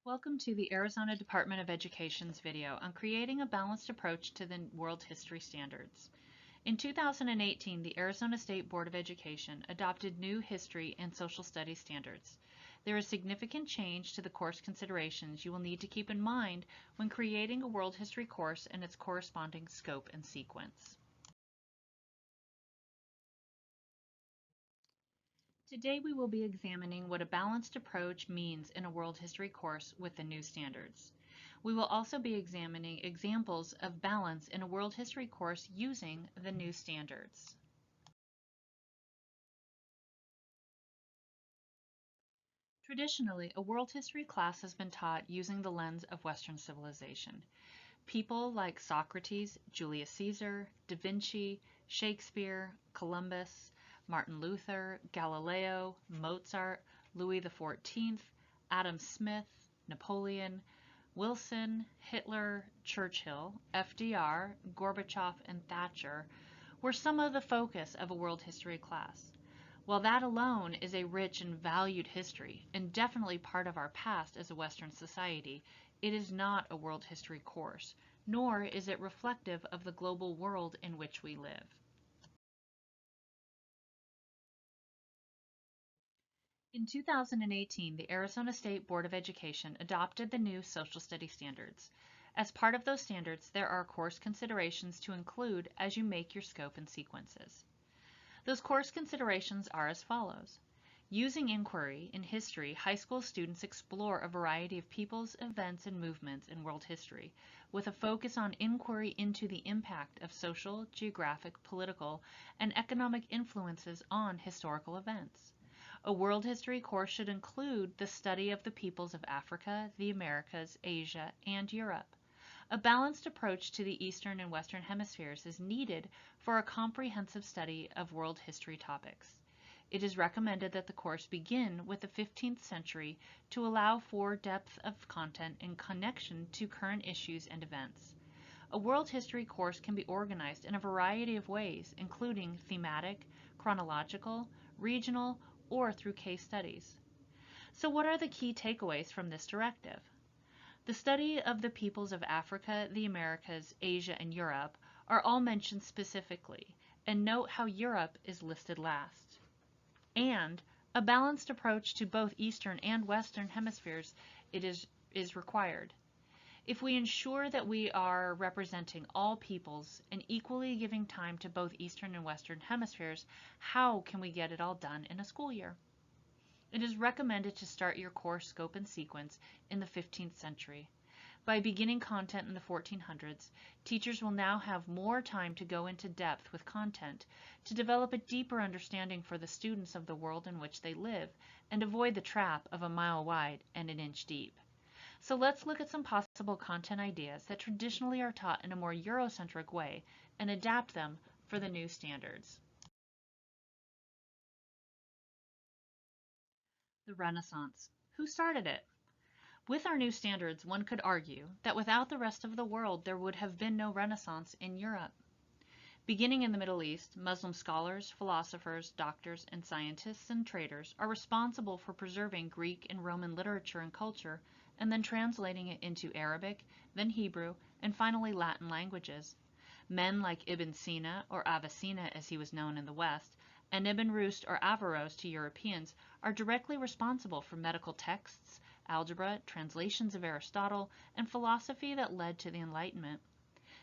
Welcome to the Arizona Department of Education's video on creating a balanced approach to the World History Standards. In 2018, the Arizona State Board of Education adopted new history and social studies standards. There is significant change to the course considerations you will need to keep in mind when creating a world history course and its corresponding scope and sequence. Today we will be examining what a balanced approach means in a world history course with the new standards. We will also be examining examples of balance in a world history course using the new standards. Traditionally, a world history class has been taught using the lens of Western civilization. People like Socrates, Julius Caesar, Da Vinci, Shakespeare, Columbus, Martin Luther, Galileo, Mozart, Louis XIV, Adam Smith, Napoleon, Wilson, Hitler, Churchill, FDR, Gorbachev, and Thatcher were some of the focus of a world history class. While that alone is a rich and valued history, and definitely part of our past as a Western society, it is not a world history course, nor is it reflective of the global world in which we live. In 2018, the Arizona State Board of Education adopted the new social studies standards. As part of those standards, there are course considerations to include as you make your scope and sequences. Those course considerations are as follows. Using inquiry in history, high school students explore a variety of peoples, events, and movements in world history, with a focus on inquiry into the impact of social, geographic, political, and economic influences on historical events. A world history course should include the study of the peoples of Africa, the Americas, Asia, and Europe. A balanced approach to the Eastern and Western hemispheres is needed for a comprehensive study of world history topics. It is recommended that the course begin with the 15th century to allow for depth of content in connection to current issues and events. A world history course can be organized in a variety of ways, including thematic, chronological, regional, or through case studies. So what are the key takeaways from this directive? The study of the peoples of Africa, the Americas, Asia, and Europe are all mentioned specifically, and note how Europe is listed last. And a balanced approach to both Eastern and Western hemispheres is required. If we ensure that we are representing all peoples and equally giving time to both Eastern and Western hemispheres, how can we get it all done in a school year? It is recommended to start your course scope and sequence in the 15th century. By beginning content in the 1400s, teachers will now have more time to go into depth with content, to develop a deeper understanding for the students of the world in which they live, and avoid the trap of a mile wide and an inch deep. So let's look at some possible content ideas that traditionally are taught in a more Eurocentric way and adapt them for the new standards. The Renaissance. Who started it? With our new standards, one could argue that without the rest of the world, there would have been no Renaissance in Europe. Beginning in the Middle East, Muslim scholars, philosophers, doctors, and scientists and traders are responsible for preserving Greek and Roman literature and culture, and then translating it into Arabic, then Hebrew, and finally Latin languages. Men like Ibn Sina, or Avicenna as he was known in the West, and Ibn Rushd or Averroes to Europeans, are directly responsible for medical texts, algebra, translations of Aristotle, and philosophy that led to the Enlightenment.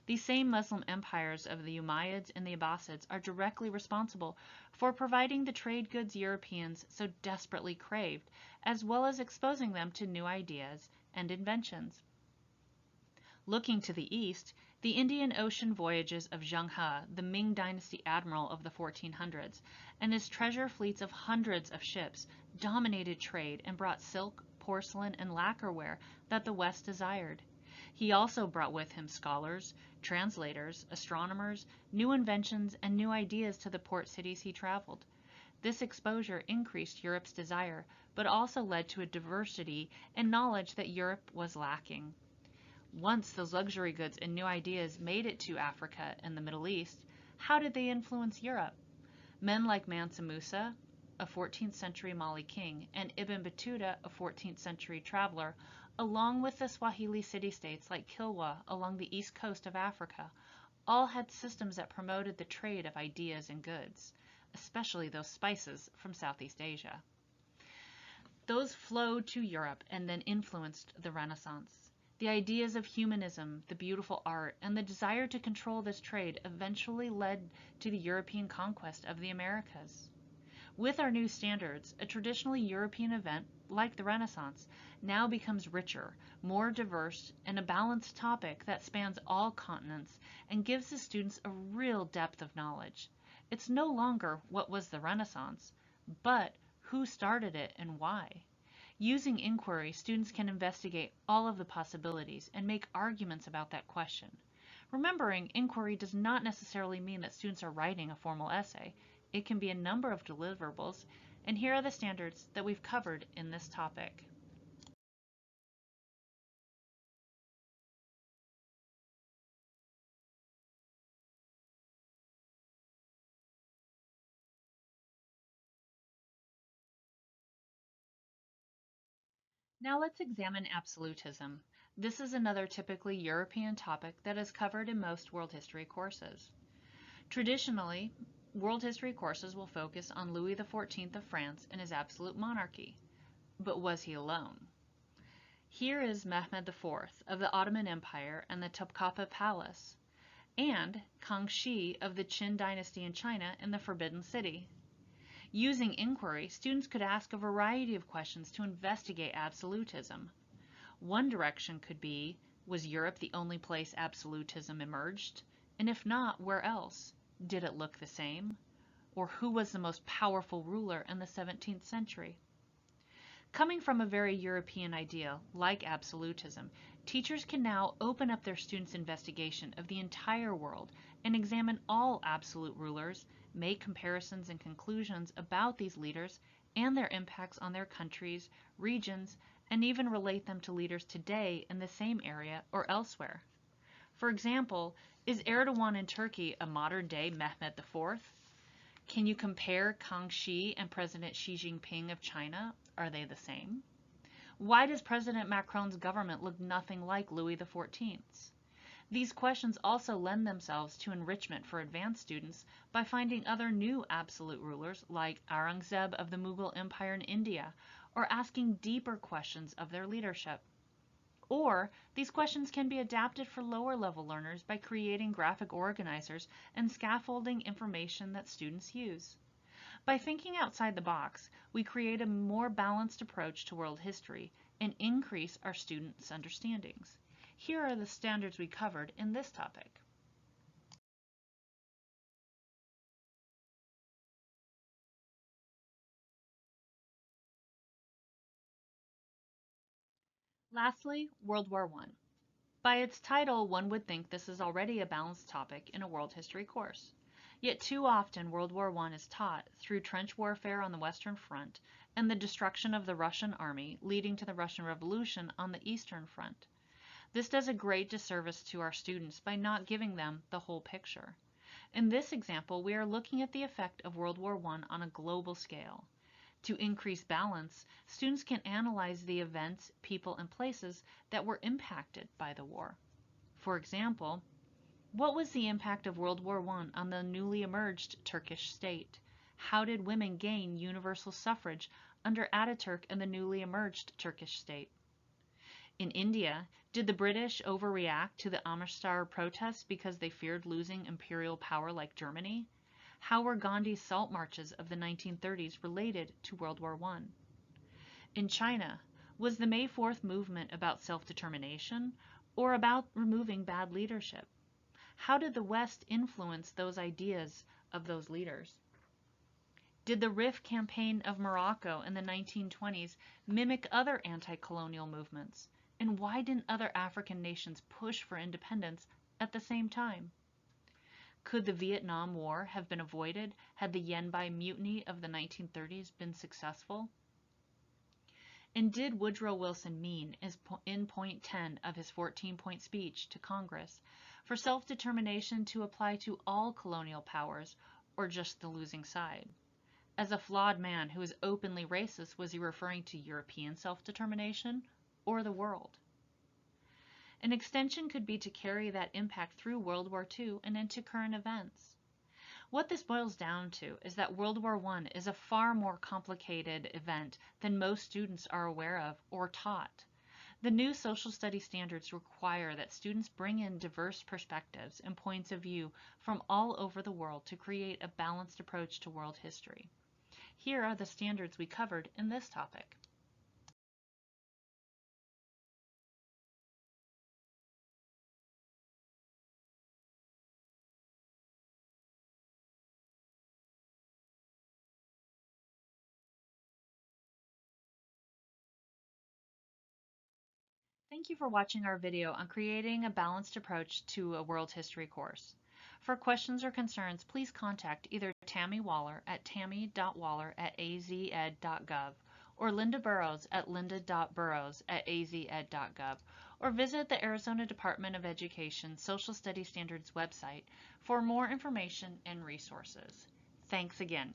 These same Muslim empires of the Umayyads and the Abbasids are directly responsible for providing the trade goods Europeans so desperately craved, as well as exposing them to new ideas and inventions. Looking to the east, the Indian Ocean voyages of Zheng He, the Ming Dynasty admiral of the 1400s, and his treasure fleets of hundreds of ships dominated trade and brought silk, porcelain, and lacquerware that the West desired. He also brought with him scholars, translators, astronomers, new inventions, and new ideas to the port cities he traveled. This exposure increased Europe's desire, but also led to a diversity and knowledge that Europe was lacking. Once those luxury goods and new ideas made it to Africa and the Middle East, how did they influence Europe? Men like Mansa Musa, a 14th century Mali king, and Ibn Battuta, a 14th century traveler, along with the Swahili city-states like Kilwa along the east coast of Africa, all had systems that promoted the trade of ideas and goods, especially those spices from Southeast Asia. Those flowed to Europe and then influenced the Renaissance. The ideas of humanism, the beautiful art, and the desire to control this trade eventually led to the European conquest of the Americas. With our new standards, a traditionally European event, like the Renaissance, now becomes richer, more diverse, and a balanced topic that spans all continents and gives the students a real depth of knowledge. It's no longer what was the Renaissance, but who started it and why. Using inquiry, students can investigate all of the possibilities and make arguments about that question. Remembering, inquiry does not necessarily mean that students are writing a formal essay. It can be a number of deliverables, and here are the standards that we've covered in this topic. Now let's examine absolutism. This is another typically European topic that is covered in most world history courses. Traditionally, world history courses will focus on Louis XIV of France and his absolute monarchy. But was he alone? Here is Mehmed IV of the Ottoman Empire and the Topkapi Palace, and Kangxi of the Qin dynasty in China and the Forbidden City. Using inquiry, students could ask a variety of questions to investigate absolutism. One direction could be, was Europe the only place absolutism emerged? And if not, where else? Did it look the same? Or who was the most powerful ruler in the 17th century? Coming from a very European idea, like absolutism, teachers can now open up their students' investigation of the entire world and examine all absolute rulers, make comparisons and conclusions about these leaders and their impacts on their countries, regions, and even relate them to leaders today in the same area or elsewhere. For example, is Erdogan in Turkey a modern-day Mehmed IV? Can you compare Kangxi and President Xi Jinping of China? Are they the same? Why does President Macron's government look nothing like Louis XIV's? These questions also lend themselves to enrichment for advanced students by finding other new absolute rulers like Aurangzeb of the Mughal Empire in India, or asking deeper questions of their leadership. Or these questions can be adapted for lower level learners by creating graphic organizers and scaffolding information that students use. By thinking outside the box, we create a more balanced approach to world history and increase our students' understandings. Here are the standards we covered in this topic. Lastly, World War I. By its title, one would think this is already a balanced topic in a world history course. Yet too often World War I is taught through trench warfare on the Western Front and the destruction of the Russian army leading to the Russian Revolution on the Eastern Front. This does a great disservice to our students by not giving them the whole picture. In this example, we are looking at the effect of World War I on a global scale. To increase balance, students can analyze the events, people, and places that were impacted by the war. For example, what was the impact of World War I on the newly emerged Turkish state? How did women gain universal suffrage under Ataturk and the newly emerged Turkish state? In India, did the British overreact to the Amritsar protests because they feared losing imperial power like Germany? How were Gandhi's salt marches of the 1930s related to World War I? In China, was the May 4th movement about self-determination or about removing bad leadership? How did the West influence those ideas of those leaders? Did the Rif campaign of Morocco in the 1920s mimic other anti-colonial movements? And why didn't other African nations push for independence at the same time? Could the Vietnam War have been avoided had the Yen Bai mutiny of the 1930s been successful? And did Woodrow Wilson mean, in point 10 of his 14-point speech to Congress, for self-determination to apply to all colonial powers or just the losing side? As a flawed man who is openly racist, was he referring to European self-determination or the world. An extension could be to carry that impact through World War II and into current events. What this boils down to is that World War I is a far more complicated event than most students are aware of or taught. The new social studies standards require that students bring in diverse perspectives and points of view from all over the world to create a balanced approach to world history. Here are the standards we covered in this topic. Thank you for watching our video on creating a balanced approach to a world history course. For questions or concerns, please contact either Tammy Waller at tammy.waller@azed.gov or Linda Burrows at linda.burrows@azed.gov, or visit the Arizona Department of Education Social Studies Standards website for more information and resources. Thanks again.